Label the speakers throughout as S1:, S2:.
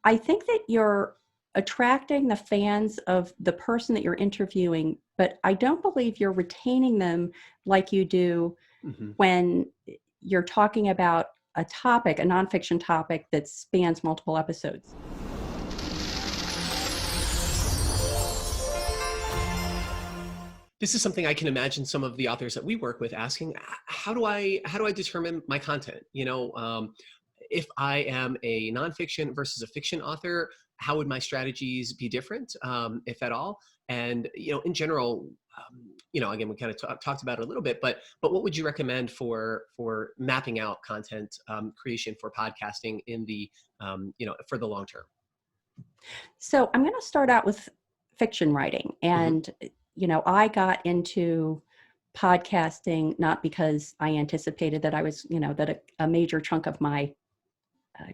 S1: I think that you're attracting the fans of the person that you're interviewing, but I don't believe you're retaining them like you do
S2: Hmm.
S1: when you're talking about a topic, a nonfiction topic that spans multiple episodes.
S2: This is something I can imagine some of the authors that we work with asking, how do I determine my content? If I am a nonfiction versus a fiction author, how would my strategies be different, if at all? And in general, again, we kind of talked about it a little bit, but what would you recommend for mapping out content creation for podcasting in the for the long term?
S1: So I'm going to start out with fiction writing.
S2: Hmm.
S1: And, I got into podcasting not because I anticipated that I was, that a major chunk of my uh,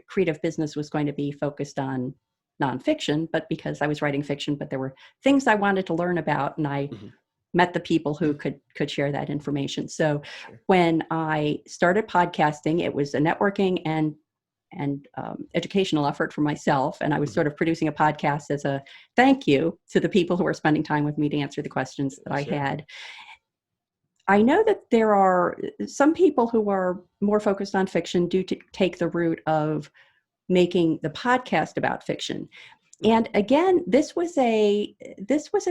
S1: creative business was going to be focused on nonfiction, but because I was writing fiction, but there were things I wanted to learn about, and I
S2: Hmm.
S1: met the people who could share that information. So
S2: Sure.
S1: when I started podcasting, it was a networking and educational effort for myself. And I was
S2: Hmm.
S1: sort of producing a podcast as a thank you to the people who were spending time with me to answer the questions that I
S2: Sure.
S1: had. I know that there are some people who are more focused on fiction do take the route of making the podcast about fiction.
S2: Hmm.
S1: And again, this was a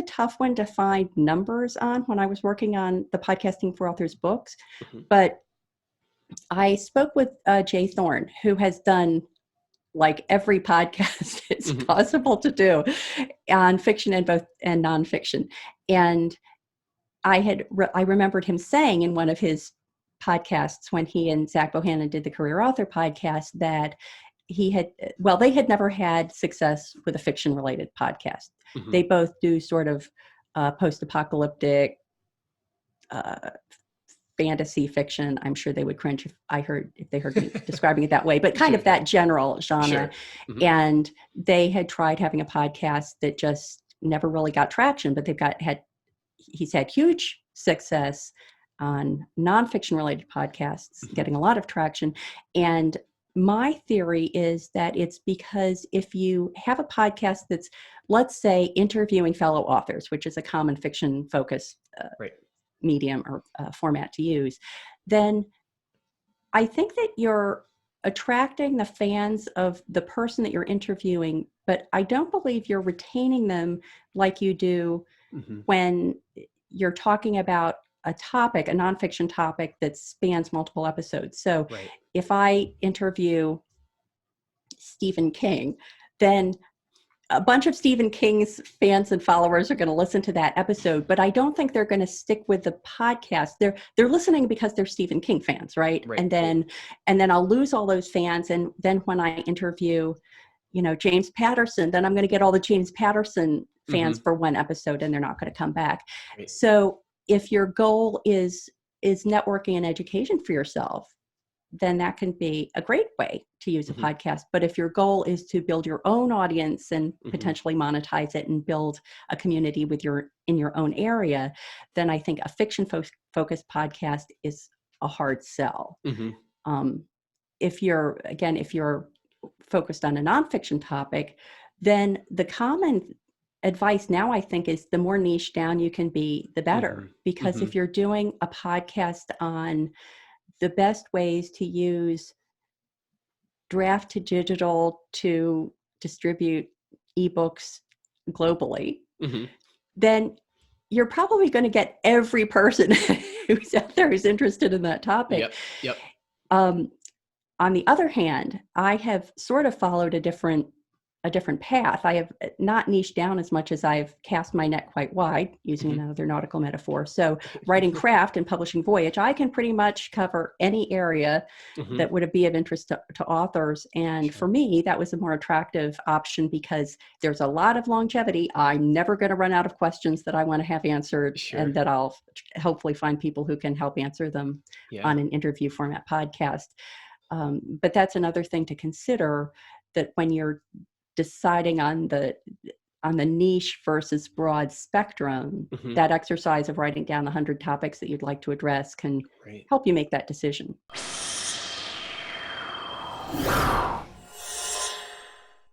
S1: tough one to find numbers on when I was working on the Podcasting for Authors books.
S2: Hmm.
S1: But I spoke with Jay Thorne, who has done like every podcast it's
S2: Hmm.
S1: possible to do on fiction and nonfiction. And I remembered him saying in one of his podcasts when he and Zach Bohannon did the Career Author podcast that they had never had success with a fiction related podcast.
S2: Hmm.
S1: They both do sort of post-apocalyptic uh, fantasy fiction. I'm sure they would cringe if they heard me describing it that way, but kind
S2: Sure.
S1: of that general genre.
S2: Sure. Hmm.
S1: And they had tried having a podcast that just never really got traction, but he's had huge success on nonfiction related podcasts,
S2: Hmm.
S1: getting a lot of traction. And my theory is that it's because if you have a podcast that's, let's say, interviewing fellow authors, which is a common fiction focus
S2: Right.
S1: medium or format to use, then I think that you're attracting the fans of the person that you're interviewing, but I don't believe you're retaining them like you do
S2: Hmm.
S1: when you're talking about a topic, a nonfiction topic that spans multiple episodes. So
S2: Right.
S1: if I interview Stephen King, then a bunch of Stephen King's fans and followers are going to listen to that episode, but I don't think they're going to stick with the podcast. They're listening because they're Stephen King fans, right?
S2: Right.
S1: And then I'll lose all those fans. And then when I interview, James Patterson, then I'm going to get all the James Patterson fans
S2: Hmm.
S1: for one episode, and they're not going to come back.
S2: Right.
S1: So if your goal is networking and education for yourself, then that can be a great way to use a
S2: Hmm.
S1: podcast. But if your goal is to build your own audience and
S2: Hmm.
S1: potentially monetize it and build a community in your own area, then I think a fiction focused podcast is a hard sell.
S2: Hmm.
S1: Um, if you're focused on a nonfiction topic, then the common advice now I think is the more niche down you can be, the better.
S2: Hmm.
S1: Because
S2: Hmm.
S1: if you're doing a podcast on the best ways to use draft to digital to distribute ebooks globally,
S2: Hmm.
S1: then you're probably going to get every person who's out there who's interested in that topic.
S2: Yep. Yep.
S1: Um, on the other hand, I have sort of followed a different path. I have not niched down as much as I've cast my net quite wide, using
S2: Hmm.
S1: another nautical metaphor. So writing craft and publishing voyage, I can pretty much cover any area
S2: Hmm.
S1: that would be of interest to authors. And
S2: Sure.
S1: for me, that was a more attractive option because there's a lot of longevity. I'm never going to run out of questions that I want to have answered,
S2: Sure.
S1: and that I'll hopefully find people who can help answer them
S2: Yeah.
S1: on an interview format podcast. But that's another thing to consider, that when you're deciding on the niche versus broad spectrum,
S2: Hmm.
S1: that exercise of writing down the 100 topics that you'd like to address can
S2: Right.
S1: help you make that decision.